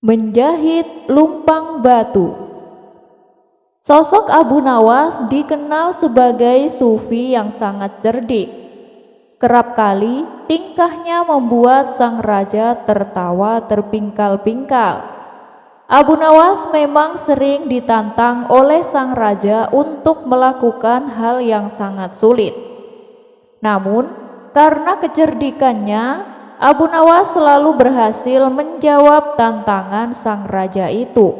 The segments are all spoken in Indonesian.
Menjahit lumpang batu. Sosok Abu Nawas dikenal sebagai sufi yang sangat cerdik. Kerap kali tingkahnya membuat sang raja tertawa terpingkal-pingkal. Abu Nawas memang sering ditantang oleh sang raja untuk melakukan hal yang sangat sulit. Namun, karena kecerdikannya, Abu Nawas selalu berhasil menjawab tantangan sang raja itu.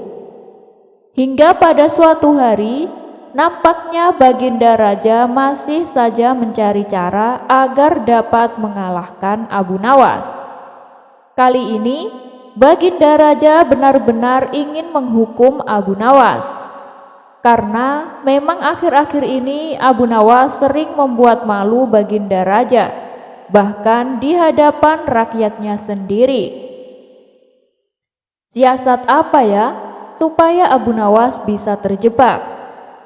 Hingga pada suatu hari, nampaknya Baginda Raja masih saja mencari cara agar dapat mengalahkan Abu Nawas. Kali ini, Baginda Raja benar-benar ingin menghukum Abu Nawas. Karena memang akhir-akhir ini Abu Nawas sering membuat malu Baginda Raja, bahkan di hadapan rakyatnya sendiri. Siasat apa ya supaya Abu Nawas bisa terjebak?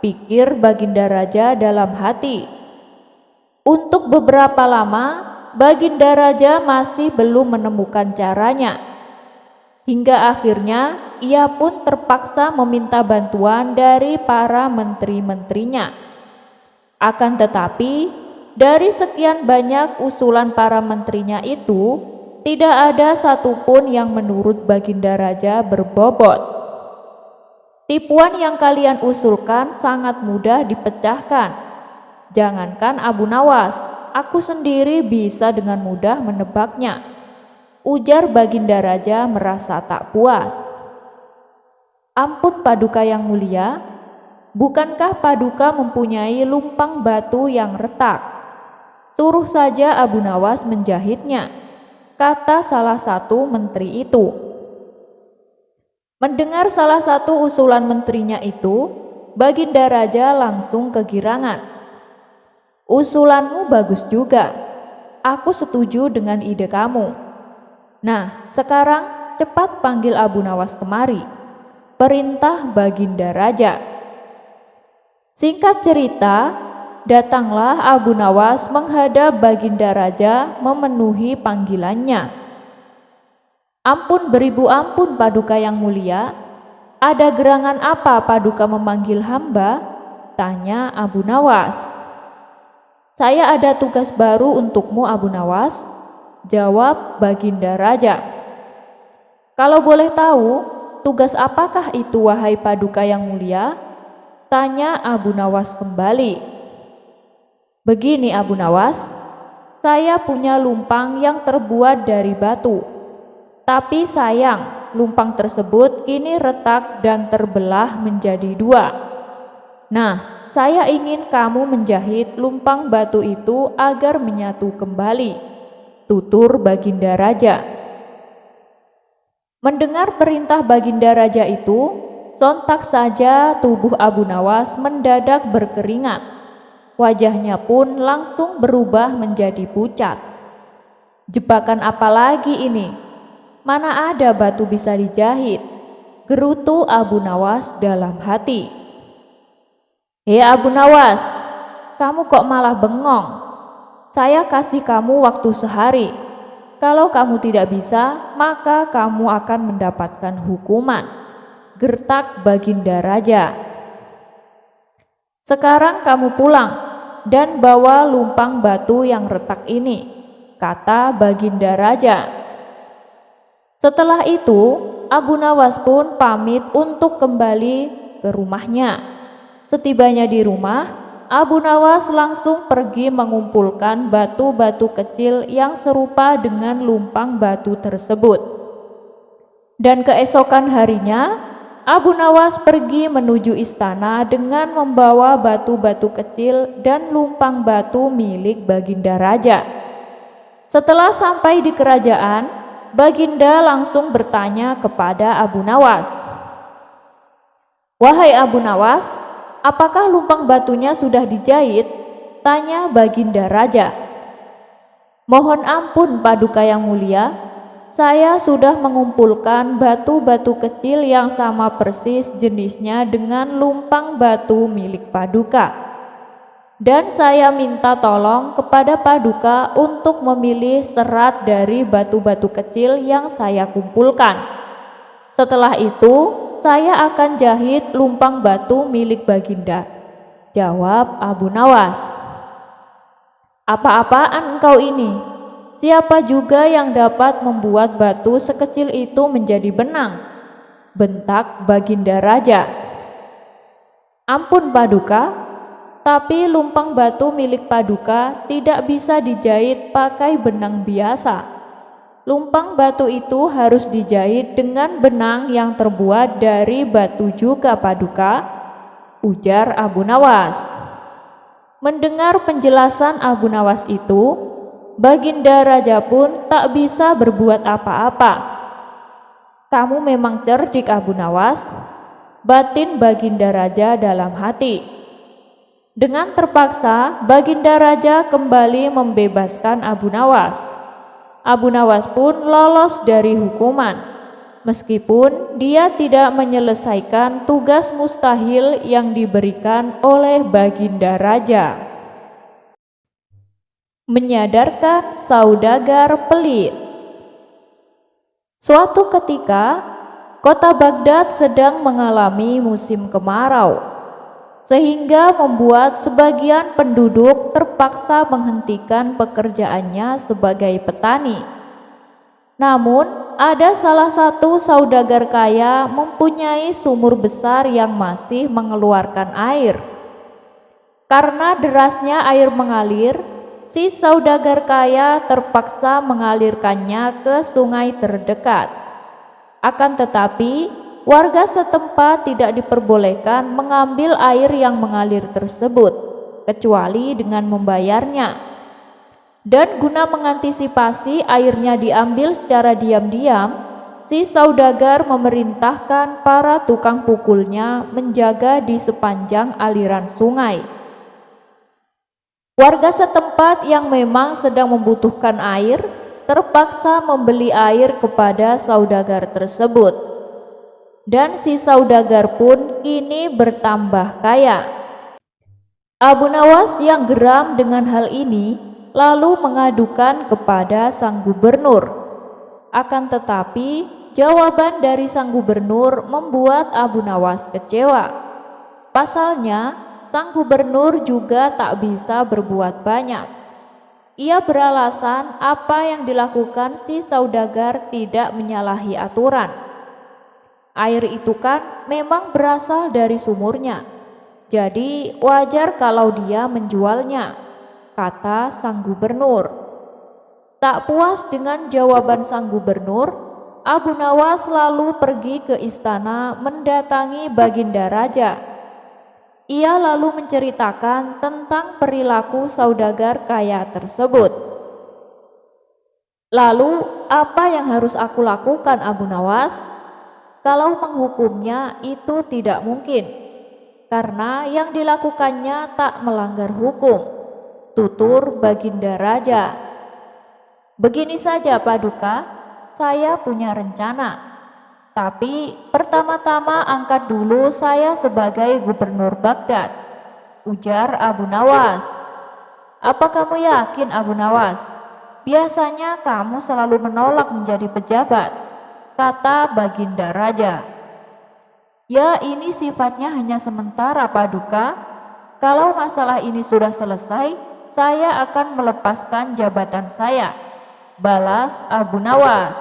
Pikir Baginda Raja dalam hati. Untuk beberapa lama, Baginda Raja masih belum menemukan caranya. Hingga akhirnya ia pun terpaksa meminta bantuan dari para menteri-menterinya. Akan tetapi, dari sekian banyak usulan para menterinya itu, tidak ada satupun yang menurut Baginda Raja berbobot. Tipuan yang kalian usulkan sangat mudah dipecahkan. Jangankan Abu Nawas, aku sendiri bisa dengan mudah menebaknya, ujar Baginda Raja merasa tak puas. Ampun Paduka yang mulia, bukankah Paduka mempunyai lumpang batu yang retak? Suruh saja Abu Nawas menjahitnya, kata salah satu menteri itu. Mendengar salah satu usulan menterinya itu, Baginda Raja langsung kegirangan. Usulanmu bagus juga, aku setuju dengan ide kamu. Nah, sekarang cepat panggil Abu Nawas kemari, perintah Baginda Raja. Singkat cerita, datanglah Abu Nawas menghadap Baginda Raja memenuhi panggilannya. Ampun beribu ampun Paduka yang mulia, ada gerangan apa Paduka memanggil hamba? Tanya Abu Nawas. Saya ada tugas baru untukmu Abu Nawas, jawab Baginda Raja. Kalau boleh tahu, tugas apakah itu wahai Paduka yang mulia? Tanya Abu Nawas kembali. Begini Abu Nawas, saya punya lumpang yang terbuat dari batu. Tapi sayang, lumpang tersebut kini retak dan terbelah menjadi dua. Nah, saya ingin kamu menjahit lumpang batu itu agar menyatu kembali, tutur Baginda Raja. Mendengar perintah Baginda Raja itu, sontak saja tubuh Abu Nawas mendadak berkeringat. Wajahnya pun langsung berubah menjadi pucat. Jebakan apa lagi ini? Mana ada batu bisa dijahit? Gerutu Abu Nawas dalam hati. Hei Abu Nawas, kamu kok malah bengong? Saya kasih kamu waktu sehari. Kalau kamu tidak bisa, maka kamu akan mendapatkan hukuman, gertak Baginda Raja. Sekarang kamu pulang dan bawa lumpang batu yang retak ini, kata Baginda Raja. Setelah itu, Abu Nawas pun pamit untuk kembali ke rumahnya. Setibanya di rumah, Abu Nawas langsung pergi mengumpulkan batu-batu kecil yang serupa dengan lumpang batu tersebut. Dan keesokan harinya, Abu Nawas pergi menuju istana dengan membawa batu-batu kecil dan lumpang batu milik Baginda Raja. Setelah sampai di kerajaan, Baginda langsung bertanya kepada Abu Nawas. Wahai Abu Nawas, apakah lumpang batunya sudah dijahit? Tanya Baginda Raja. Mohon ampun Paduka yang mulia, saya sudah mengumpulkan batu-batu kecil yang sama persis jenisnya dengan lumpang batu milik Paduka. Dan saya minta tolong kepada Paduka untuk memilih serat dari batu-batu kecil yang saya kumpulkan. Setelah itu, saya akan jahit lumpang batu milik Baginda, jawab Abu Nawas. Apa-apaan engkau ini? Siapa juga yang dapat membuat batu sekecil itu menjadi benang? Bentak Baginda Raja. Ampun Paduka, tapi lumpang batu milik Paduka tidak bisa dijahit pakai benang biasa. Lumpang batu itu harus dijahit dengan benang yang terbuat dari batu juga Paduka, ujar Abu Nawas. Mendengar penjelasan Abu Nawas itu, Baginda Raja pun tak bisa berbuat apa-apa. Kamu memang cerdik Abu Nawas, batin Baginda Raja dalam hati. Dengan terpaksa, Baginda Raja kembali membebaskan Abu Nawas. Abu Nawas pun lolos dari hukuman, meskipun dia tidak menyelesaikan tugas mustahil yang diberikan oleh Baginda Raja. Menyadarkan saudagar pelit. Suatu ketika, kota Baghdad sedang mengalami musim kemarau, sehingga membuat sebagian penduduk terpaksa menghentikan pekerjaannya sebagai petani. Namun, ada salah satu saudagar kaya mempunyai sumur besar yang masih mengeluarkan air. Karena derasnya air mengalir, si saudagar kaya terpaksa mengalirkannya ke sungai terdekat. Akan tetapi, warga setempat tidak diperbolehkan mengambil air yang mengalir tersebut, kecuali dengan membayarnya. Dan guna mengantisipasi airnya diambil secara diam-diam, si saudagar memerintahkan para tukang pukulnya menjaga di sepanjang aliran sungai. Warga setempat yang memang sedang membutuhkan air terpaksa membeli air kepada saudagar tersebut. Dan si saudagar pun kini bertambah kaya. Abu Nawas yang geram dengan hal ini lalu mengadukan kepada sang gubernur. Akan tetapi, jawaban dari sang gubernur membuat Abu Nawas kecewa. Pasalnya, sang gubernur juga tak bisa berbuat banyak. Ia beralasan apa yang dilakukan si saudagar tidak menyalahi aturan. Air itu kan memang berasal dari sumurnya, jadi wajar kalau dia menjualnya, kata sang gubernur. Tak puas dengan jawaban sang gubernur, Abu Nawas lalu pergi ke istana mendatangi Baginda Raja. Ia lalu menceritakan tentang perilaku saudagar kaya tersebut. Lalu, apa yang harus aku lakukan Abu Nawas? Kalau menghukumnya itu tidak mungkin, karena yang dilakukannya tak melanggar hukum, tutur Baginda Raja. Begini saja Paduka, saya punya rencana. Tapi pertama-tama angkat dulu saya sebagai gubernur Baghdad, ujar Abu Nawas. Apa kamu yakin Abu Nawas? Biasanya kamu selalu menolak menjadi pejabat, kata Baginda Raja. Ya, ini sifatnya hanya sementara Paduka. Kalau masalah ini sudah selesai, saya akan melepaskan jabatan saya, balas Abu Nawas.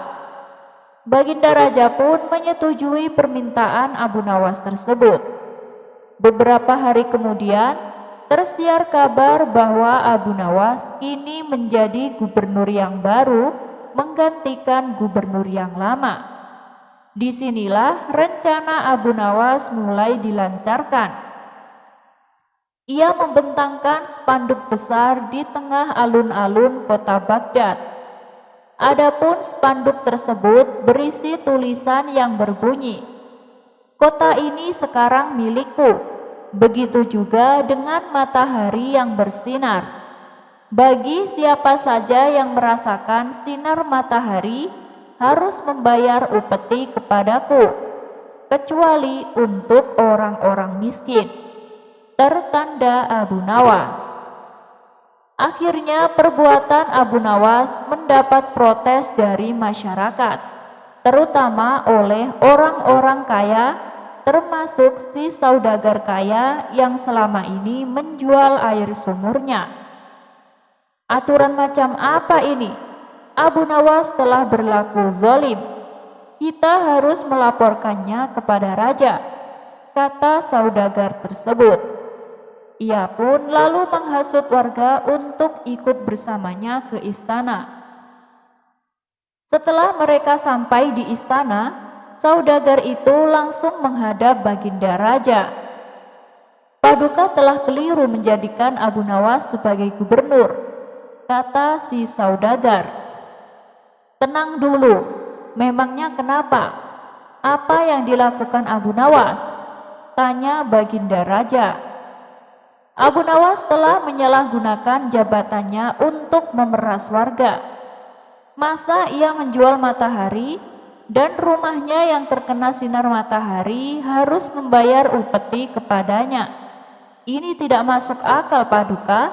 Baginda Raja pun menyetujui permintaan Abu Nawas tersebut. Beberapa hari kemudian, tersiar kabar bahwa Abu Nawas kini menjadi gubernur yang baru menggantikan gubernur yang lama. Disinilah rencana Abu Nawas mulai dilancarkan. Ia membentangkan spanduk besar di tengah alun-alun kota Baghdad. Adapun spanduk tersebut berisi tulisan yang berbunyi, "Kota ini sekarang milikku, begitu juga dengan matahari yang bersinar. Bagi siapa saja yang merasakan sinar matahari harus membayar upeti kepadaku, kecuali untuk orang-orang miskin." Tertanda Abu Nawas. Akhirnya perbuatan Abu Nawas mendapat protes dari masyarakat. terutama oleh orang-orang kaya, termasuk si saudagar kaya yang selama ini menjual air sumurnya. Aturan macam apa ini? Abu Nawas telah berlaku zalim. Kita harus melaporkannya kepada raja, kata saudagar tersebut. Ia pun lalu menghasut warga untuk ikut bersamanya ke istana. Setelah mereka sampai di istana, saudagar itu langsung menghadap Baginda Raja. Paduka telah keliru menjadikan Abu Nawas sebagai gubernur, kata si saudagar. Tenang dulu, memangnya kenapa? Apa yang dilakukan Abu Nawas? Tanya Baginda Raja. Abu Nawas telah menyalahgunakan jabatannya untuk memeras warga. Masa ia menjual matahari dan rumahnya yang terkena sinar matahari harus membayar upeti kepadanya? Ini tidak masuk akal, Paduka,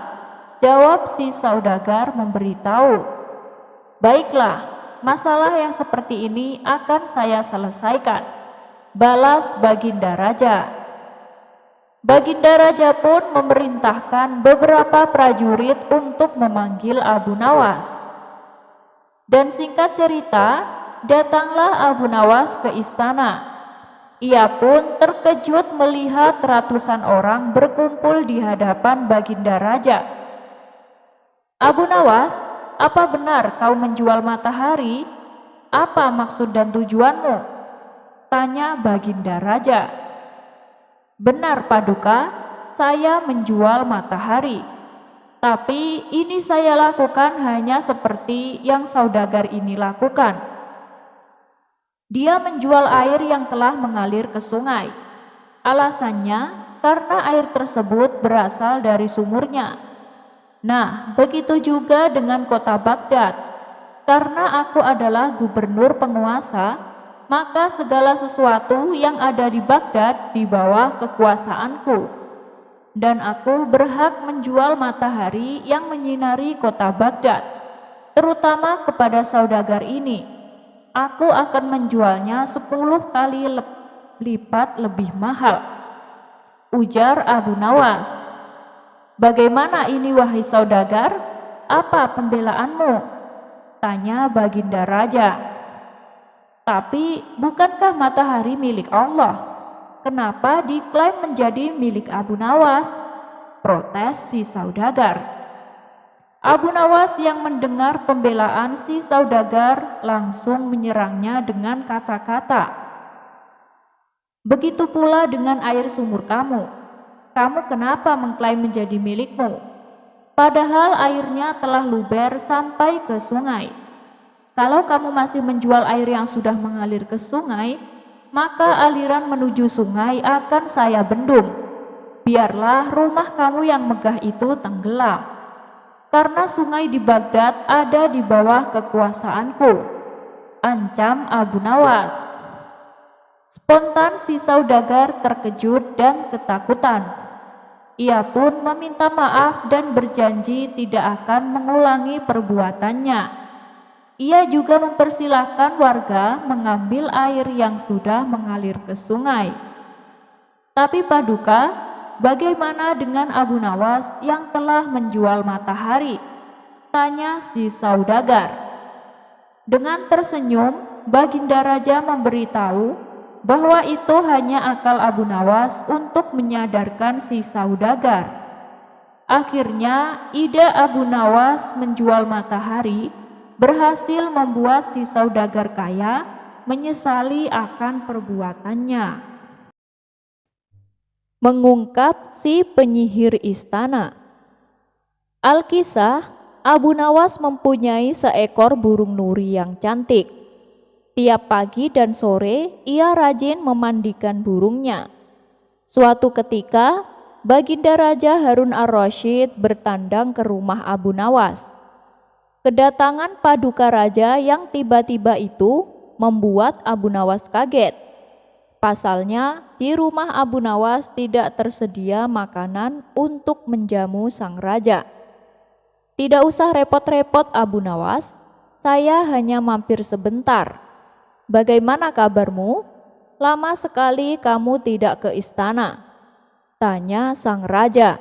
jawab si saudagar memberitahu. Baiklah, masalah yang seperti ini akan saya selesaikan, balas Baginda Raja. Baginda Raja pun memerintahkan beberapa prajurit untuk memanggil Abu Nawas. Dan singkat cerita, datanglah Abu Nawas ke istana. Ia pun terkejut melihat ratusan orang berkumpul di hadapan Baginda Raja. Abu Nawas, apa benar kau menjual matahari? Apa maksud dan tujuanmu? Tanya Baginda Raja. Benar, Paduka, saya menjual matahari. Tapi ini saya lakukan hanya seperti yang saudagar ini lakukan. Dia menjual air yang telah mengalir ke sungai. Alasannya karena air tersebut berasal dari sumurnya. Nah, begitu juga dengan kota Baghdad. Karena aku adalah gubernur penguasa, maka segala sesuatu yang ada di Baghdad di bawah kekuasaanku. Dan aku berhak menjual matahari yang menyinari kota Baghdad, terutama kepada saudagar ini. Aku akan menjualnya 10 kali lipat lebih mahal, ujar Abu Nawas. Bagaimana ini wahai saudagar? Apa pembelaanmu? Tanya Baginda Raja. Tapi bukankah matahari milik Allah? Kenapa diklaim menjadi milik Abu Nawas? Protes si saudagar. Abu Nawas yang mendengar pembelaan si saudagar langsung menyerangnya dengan kata-kata. Begitu pula dengan air sumur kamu. Kamu kenapa mengklaim menjadi milikmu? Padahal airnya telah luber sampai ke sungai. Kalau kamu masih menjual air yang sudah mengalir ke sungai, maka aliran menuju sungai akan saya bendung. Biarlah rumah kamu yang megah itu tenggelam. Karena sungai di Baghdad ada di bawah kekuasaanku, ancam Abu Nawas. Spontan si saudagar terkejut dan ketakutan. Ia pun meminta maaf dan berjanji tidak akan mengulangi perbuatannya. Ia juga mempersilahkan warga mengambil air yang sudah mengalir ke sungai. Tapi Paduka, bagaimana dengan Abu Nawas yang telah menjual matahari? Tanya si saudagar. Dengan tersenyum, Baginda Raja memberitahu bahwa itu hanya akal Abu Nawas untuk menyadarkan si saudagar. Akhirnya, ide Abu Nawas menjual matahari berhasil membuat si saudagar kaya menyesali akan perbuatannya. Mengungkap si penyihir istana. Alkisah, Abu Nawas mempunyai seekor burung nuri yang cantik. Tiap pagi dan sore ia rajin memandikan burungnya. Suatu ketika, Baginda Raja Harun ar-Rasyid bertandang ke rumah Abu Nawas. Kedatangan Paduka Raja yang tiba-tiba itu membuat Abu Nawas kaget. Pasalnya, di rumah Abu Nawas tidak tersedia makanan untuk menjamu sang raja. Tidak usah repot-repot Abu Nawas, saya hanya mampir sebentar. "Bagaimana kabarmu? Lama sekali kamu tidak ke istana," tanya sang raja.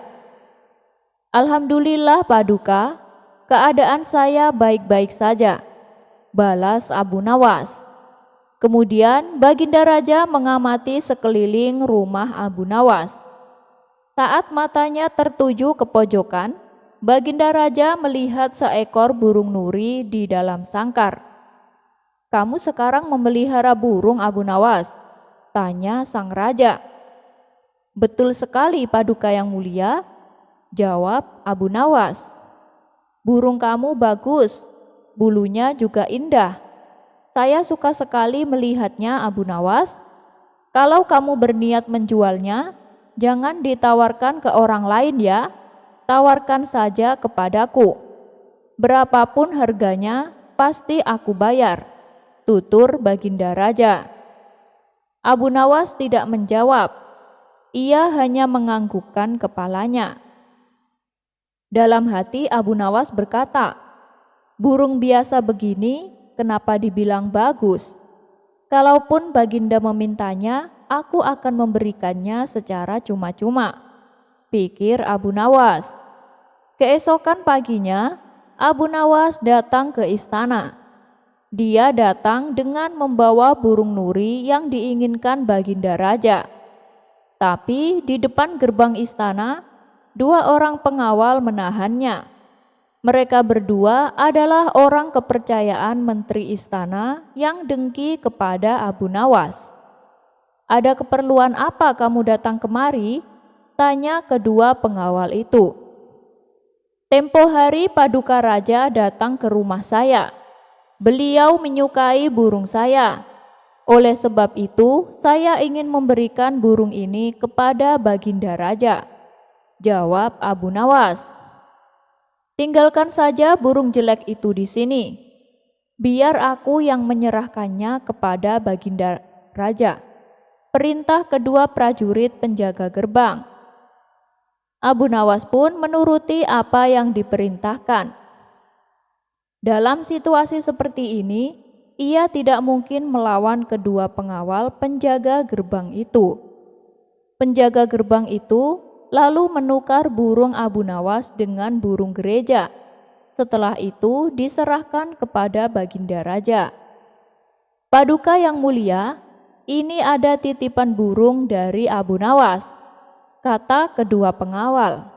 "Alhamdulillah Paduka, keadaan saya baik-baik saja," balas Abu Nawas. Kemudian Baginda Raja mengamati sekeliling rumah Abu Nawas. Saat matanya tertuju ke pojokan, Baginda Raja melihat seekor burung nuri di dalam sangkar. "Kamu sekarang memelihara burung, Abu Nawas?" tanya sang raja. "Betul sekali Paduka yang mulia," jawab Abu Nawas. "Burung kamu bagus, bulunya juga indah. Saya suka sekali melihatnya, Abu Nawas. Kalau kamu berniat menjualnya, jangan ditawarkan ke orang lain ya, tawarkan saja kepadaku. Berapapun harganya, pasti aku bayar," tutur Baginda Raja. Abu Nawas tidak menjawab, ia hanya menganggukkan kepalanya. Dalam hati Abu Nawas berkata, "Burung biasa begini, kenapa dibilang bagus? Kalaupun Baginda memintanya, aku akan memberikannya secara cuma-cuma," pikir Abu Nawas. Keesokan paginya, Abu Nawas datang ke istana. Dia datang dengan membawa burung nuri yang diinginkan Baginda Raja. Tapi di depan gerbang istana, 2 orang pengawal menahannya. Mereka berdua adalah orang kepercayaan menteri istana yang dengki kepada Abu Nawas. "Ada keperluan apa kamu datang kemari?" tanya kedua pengawal itu. "Tempo hari Paduka Raja datang ke rumah saya. Beliau menyukai burung saya. Oleh sebab itu, saya ingin memberikan burung ini kepada Baginda Raja," jawab Abu Nawas. "Tinggalkan saja burung jelek itu di sini. Biar aku yang menyerahkannya kepada Baginda Raja," perintah kedua prajurit penjaga gerbang. Abu Nawas pun menuruti apa yang diperintahkan. Dalam situasi seperti ini, ia tidak mungkin melawan kedua pengawal penjaga gerbang itu. Penjaga gerbang itu lalu menukar burung Abu Nawas dengan burung gereja. Setelah itu diserahkan kepada Baginda Raja. "Paduka yang mulia, ini ada titipan burung dari Abu Nawas," kata kedua pengawal.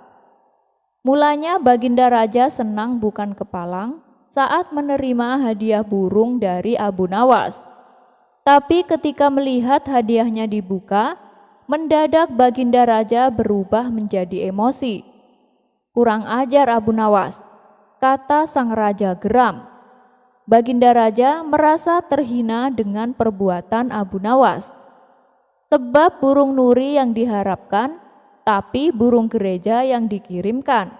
Mulanya Baginda Raja senang bukan kepalang saat menerima hadiah burung dari Abu Nawas. Tapi ketika melihat hadiahnya dibuka, mendadak Baginda Raja berubah menjadi emosi. "Kurang ajar Abu Nawas," kata sang raja geram. Baginda Raja merasa terhina dengan perbuatan Abu Nawas. Sebab burung nuri yang diharapkan, tapi burung gereja yang dikirimkan.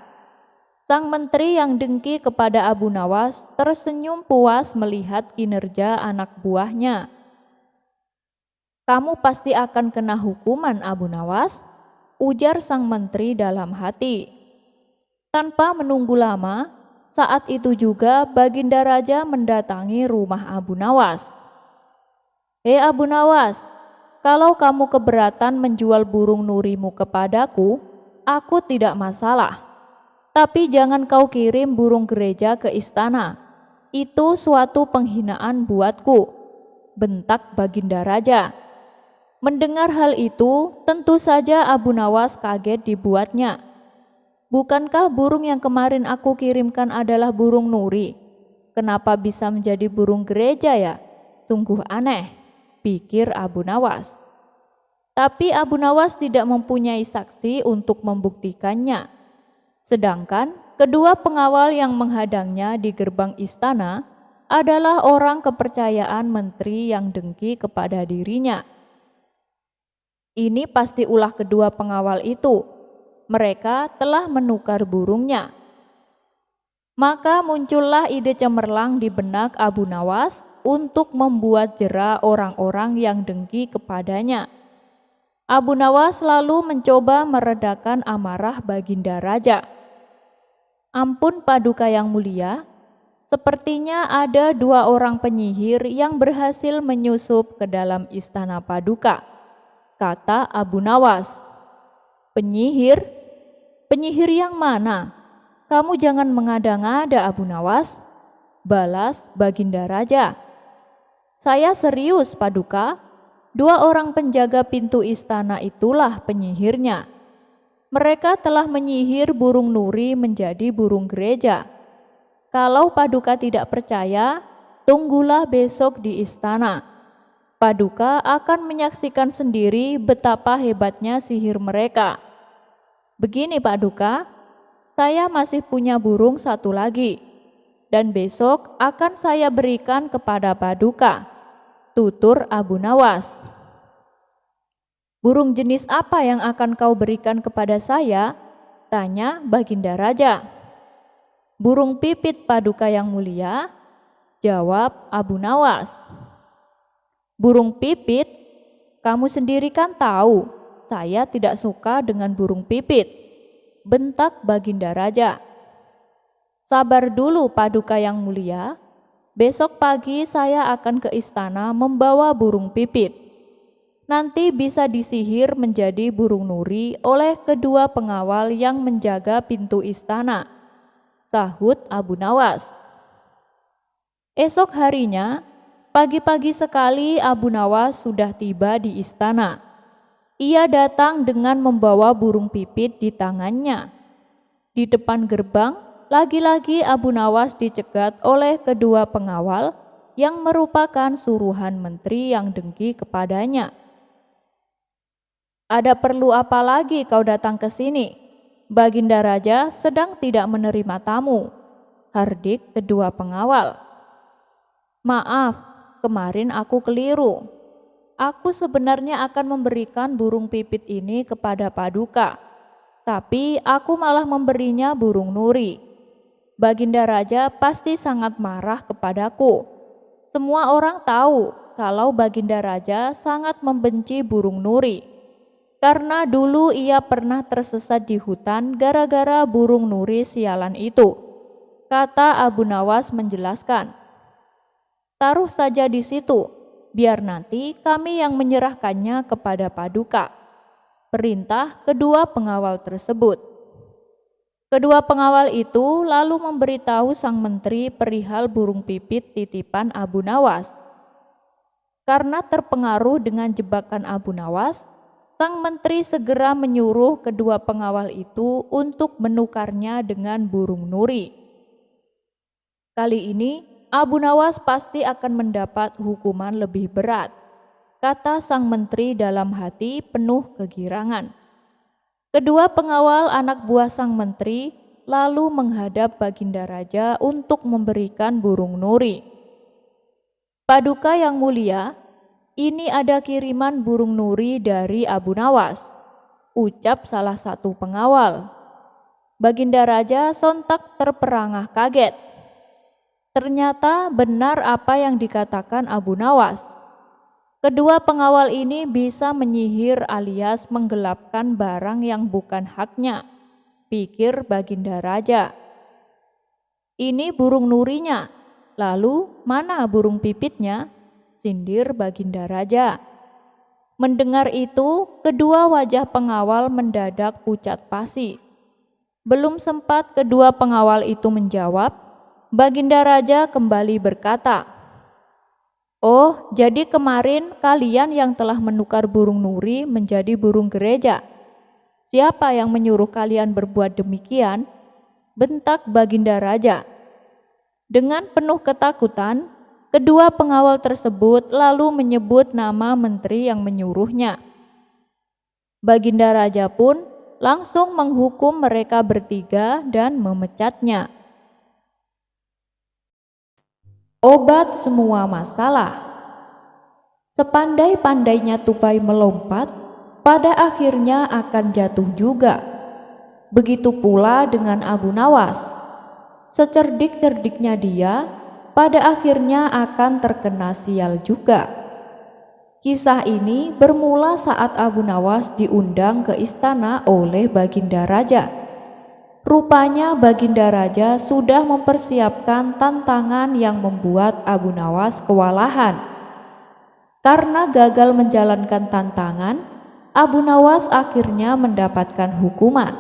Sang menteri yang dengki kepada Abu Nawas tersenyum puas melihat kinerja anak buahnya. "Kamu pasti akan kena hukuman, Abu Nawas," ujar sang menteri dalam hati. Tanpa menunggu lama, saat itu juga Baginda Raja mendatangi rumah Abu Nawas. "Hei Abu Nawas, kalau kamu keberatan menjual burung nurimu kepadaku, aku tidak masalah. Tapi jangan kau kirim burung gereja ke istana. Itu suatu penghinaan buatku," bentak Baginda Raja. Mendengar hal itu, tentu saja Abu Nawas kaget dibuatnya. "Bukankah burung yang kemarin aku kirimkan adalah burung nuri? Kenapa bisa menjadi burung gereja ya? Sungguh aneh," pikir Abu Nawas. Tapi Abu Nawas tidak mempunyai saksi untuk membuktikannya. Sedangkan kedua pengawal yang menghadangnya di gerbang istana adalah orang kepercayaan menteri yang dengki kepada dirinya. Ini pasti ulah kedua pengawal itu. Mereka telah menukar burungnya. Maka muncullah ide cemerlang di benak Abu Nawas untuk membuat jera orang-orang yang dengki kepadanya. Abu Nawas lalu mencoba meredakan amarah Baginda Raja. "Ampun Paduka yang mulia, Sepertinya ada 2 orang penyihir yang berhasil menyusup ke dalam istana Paduka, kata Abu Nawas. Penyihir? Penyihir yang mana? Kamu jangan mengada-ngada, Abu Nawas, balas Baginda Raja. Saya serius, Paduka. 2 orang penjaga pintu istana itulah penyihirnya. Mereka telah menyihir burung nuri menjadi burung gereja. Kalau Paduka tidak percaya, tunggulah besok di istana. Paduka akan menyaksikan sendiri betapa hebatnya sihir mereka. Begini Paduka, saya masih punya burung 1 lagi, dan besok akan saya berikan kepada Paduka, tutur Abu Nawas. Burung jenis apa yang akan kau berikan kepada saya? Tanya Baginda Raja. Burung pipit Paduka yang mulia, jawab Abu Nawas. Burung pipit? Kamu sendiri kan tahu, saya tidak suka dengan burung pipit, bentak Baginda Raja. Sabar dulu Paduka yang mulia, besok pagi saya akan ke istana membawa burung pipit. Nanti bisa disihir menjadi burung nuri oleh kedua pengawal yang menjaga pintu istana, sahut Abu Nawas. Esok harinya, pagi-pagi sekali Abu Nawas sudah tiba di istana. Ia datang dengan membawa burung pipit di tangannya. Di depan gerbang, lagi-lagi Abu Nawas dicegat oleh kedua pengawal yang merupakan suruhan menteri yang dengki kepadanya. Ada perlu apa lagi kau datang ke sini? Baginda Raja sedang tidak menerima tamu, hardik kedua pengawal. Maaf, kemarin aku keliru. Aku sebenarnya akan memberikan burung pipit ini kepada Paduka, tapi aku malah memberinya burung nuri. Baginda Raja pasti sangat marah kepadaku. Semua orang tahu kalau Baginda Raja sangat membenci burung nuri. Karena dulu ia pernah tersesat di hutan gara-gara burung nuri sialan itu, kata Abu Nawas menjelaskan. Taruh saja di situ, biar nanti kami yang menyerahkannya kepada Paduka, perintah kedua pengawal tersebut. Kedua pengawal itu lalu memberitahu sang menteri perihal burung pipit titipan Abu Nawas. Karena terpengaruh dengan jebakan Abu Nawas, sang menteri segera menyuruh kedua pengawal itu untuk menukarnya dengan burung nuri. Kali ini Abu Nawas pasti akan mendapat hukuman lebih berat, kata sang menteri dalam hati penuh kegirangan. Kedua pengawal anak buah sang menteri lalu menghadap Baginda Raja untuk memberikan burung nuri. Paduka yang mulia, ini ada kiriman burung nuri dari Abu Nawas, ucap salah satu pengawal. Baginda Raja sontak terperangah kaget. Ternyata benar apa yang dikatakan Abu Nawas. Kedua pengawal ini bisa menyihir alias menggelapkan barang yang bukan haknya, pikir Baginda Raja. Ini burung nurinya, lalu mana burung pipitnya? Sindir Baginda Raja. Mendengar itu, kedua wajah pengawal mendadak pucat pasi. Belum sempat kedua pengawal itu menjawab, Baginda Raja kembali berkata, "Oh, jadi kemarin kalian yang telah menukar burung nuri menjadi burung gereja. Siapa yang menyuruh kalian berbuat demikian?" bentak Baginda Raja. Dengan penuh ketakutan, kedua pengawal tersebut lalu menyebut nama menteri yang menyuruhnya. Baginda Raja pun langsung menghukum mereka bertiga dan memecatnya. Obat semua masalah. Sepandai-pandainya tupai melompat, pada akhirnya akan jatuh juga. Begitu pula dengan Abu Nawas. Secerdik-cerdiknya dia, pada akhirnya akan terkena sial juga. Kisah ini bermula saat Abu Nawas diundang ke istana oleh Baginda Raja. Rupanya Baginda Raja sudah mempersiapkan tantangan yang membuat Abu Nawas kewalahan. Karena gagal menjalankan tantangan, Abu Nawas akhirnya mendapatkan hukuman.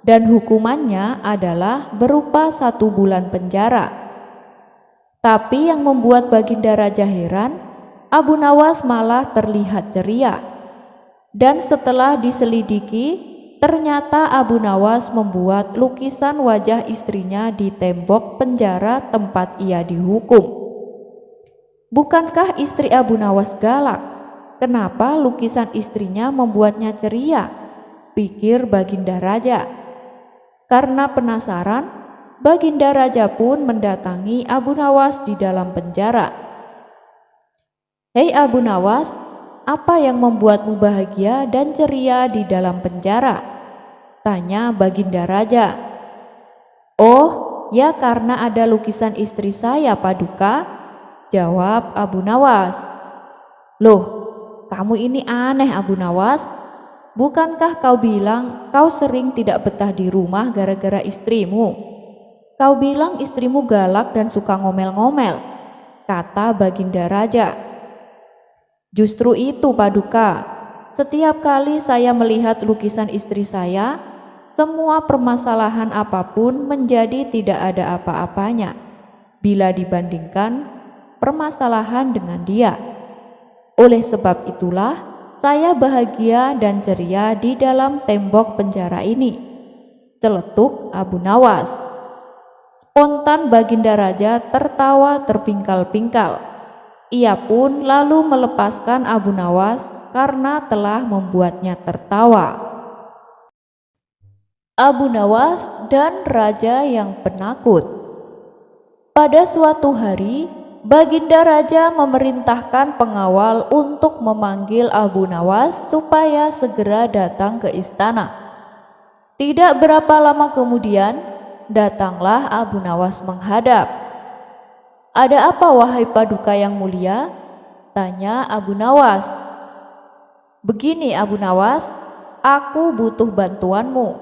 Dan hukumannya adalah berupa 1 bulan penjara. Tapi yang membuat Baginda Raja heran, Abu Nawas malah terlihat ceria. Dan setelah diselidiki, ternyata Abu Nawas membuat lukisan wajah istrinya di tembok penjara tempat ia dihukum. Bukankah istri Abu Nawas galak? Kenapa lukisan istrinya membuatnya ceria? Pikir Baginda Raja. Karena penasaran, Baginda Raja pun mendatangi Abu Nawas di dalam penjara. "Hei Abu Nawas, apa yang membuatmu bahagia dan ceria di dalam penjara?" tanya Baginda Raja. "Oh, ya karena ada lukisan istri saya, Paduka," jawab Abu Nawas. "Loh, kamu ini aneh Abu Nawas. Bukankah kau bilang kau sering tidak betah di rumah gara-gara istrimu? Kau bilang istrimu galak dan suka ngomel-ngomel," kata Baginda Raja. "Justru itu, Paduka. Setiap kali saya melihat lukisan istri saya, semua permasalahan apapun menjadi tidak ada apa-apanya bila dibandingkan permasalahan dengan dia. Oleh sebab itulah saya bahagia dan ceria di dalam tembok penjara ini," celetuk Abu Nawas. Spontan Baginda Raja tertawa terpingkal-pingkal. Ia pun lalu melepaskan Abu Nawas karena telah membuatnya tertawa. Abu Nawas dan Raja yang Penakut. Pada suatu hari, Baginda Raja memerintahkan pengawal untuk memanggil Abu Nawas supaya segera datang ke istana. Tidak berapa lama kemudian, datanglah Abu Nawas menghadap. "Ada apa wahai Paduka yang mulia?" tanya Abu Nawas. "Begini Abu Nawas, aku butuh bantuanmu.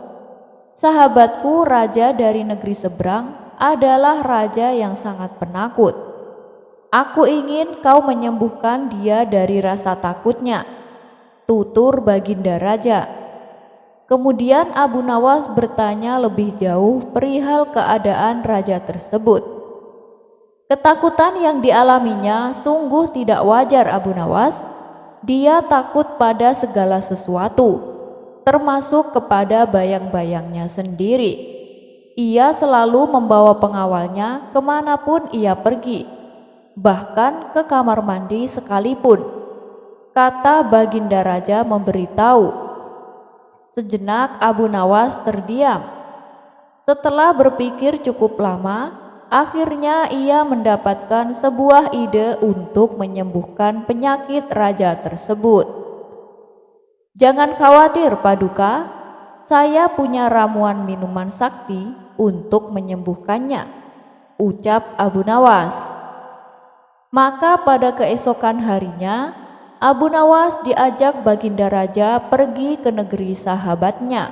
Sahabatku raja dari negeri seberang adalah raja yang sangat penakut. Aku ingin kau menyembuhkan dia dari rasa takutnya," tutur Baginda Raja. Kemudian Abu Nawas bertanya lebih jauh perihal keadaan raja tersebut. Ketakutan yang dialaminya sungguh tidak wajar Abu Nawas. Dia takut pada segala sesuatu, termasuk kepada bayang-bayangnya sendiri. Ia selalu membawa pengawalnya kemanapun ia pergi, bahkan ke kamar mandi sekalipun, kata Baginda Raja memberitahu. Sejenak Abu Nawas terdiam. Setelah berpikir cukup lama, akhirnya ia mendapatkan sebuah ide untuk menyembuhkan penyakit raja tersebut. "Jangan khawatir Paduka, saya punya ramuan minuman sakti untuk menyembuhkannya," ucap Abu Nawas. Maka pada keesokan harinya, Abu Nawas diajak Baginda Raja pergi ke negeri sahabatnya.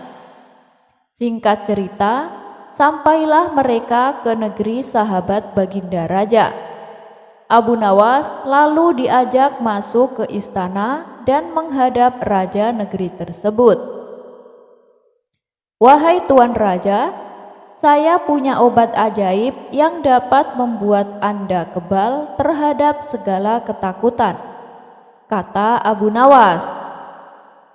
Singkat cerita, sampailah mereka ke negeri sahabat Baginda Raja. Abu Nawas lalu diajak masuk ke istana dan menghadap raja negeri tersebut. "Wahai Tuan Raja, saya punya obat ajaib yang dapat membuat Anda kebal terhadap segala ketakutan," kata Abu Nawas.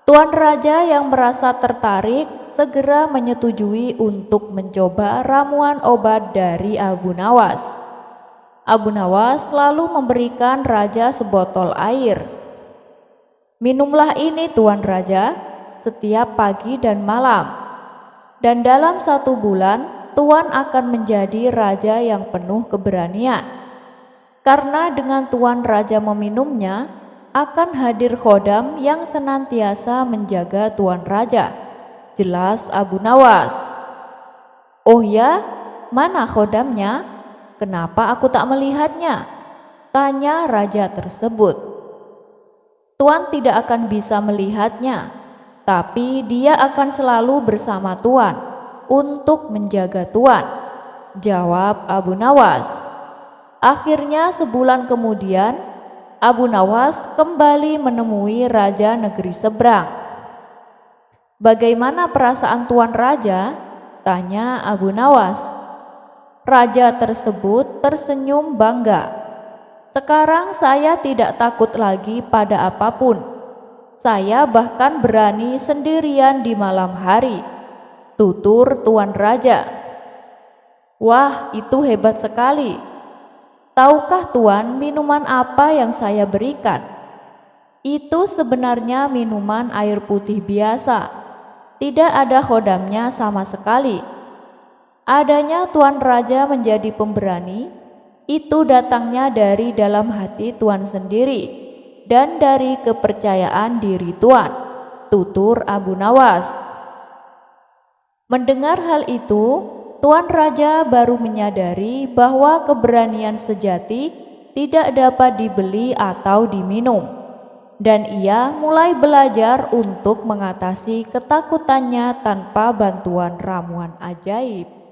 Tuan Raja yang merasa tertarik segera menyetujui untuk mencoba ramuan obat dari Abu Nawas. Abu Nawas lalu memberikan raja sebotol air. "Minumlah ini Tuan Raja, setiap pagi dan malam. Dan dalam 1 bulan, Tuan akan menjadi raja yang penuh keberanian. Karena dengan Tuan Raja meminumnya, akan hadir khodam yang senantiasa menjaga Tuan Raja," jelas Abu Nawas. "Oh ya, mana khodamnya? Kenapa aku tak melihatnya?" tanya raja tersebut. "Tuan tidak akan bisa melihatnya, tapi dia akan selalu bersama Tuan. untuk menjaga tuan, jawab Abu Nawas. Akhirnya sebulan kemudian, Abu Nawas kembali menemui raja negeri seberang. Bagaimana perasaan tuan raja? Tanya Abu Nawas. Raja tersebut tersenyum bangga. Sekarang saya tidak takut lagi pada apapun. Saya bahkan berani sendirian di malam hari, tutur tuan raja. Wah, itu hebat sekali. Tahukah tuan minuman apa yang saya berikan? Itu sebenarnya minuman air putih biasa. Tidak ada khodamnya sama sekali. Adanya tuan raja menjadi pemberani, itu datangnya dari dalam hati tuan sendiri dan dari kepercayaan diri tuan, tutur Abu Nawas. Mendengar hal itu, tuan raja baru menyadari bahwa keberanian sejati tidak dapat dibeli atau diminum, dan ia mulai belajar untuk mengatasi ketakutannya tanpa bantuan ramuan ajaib.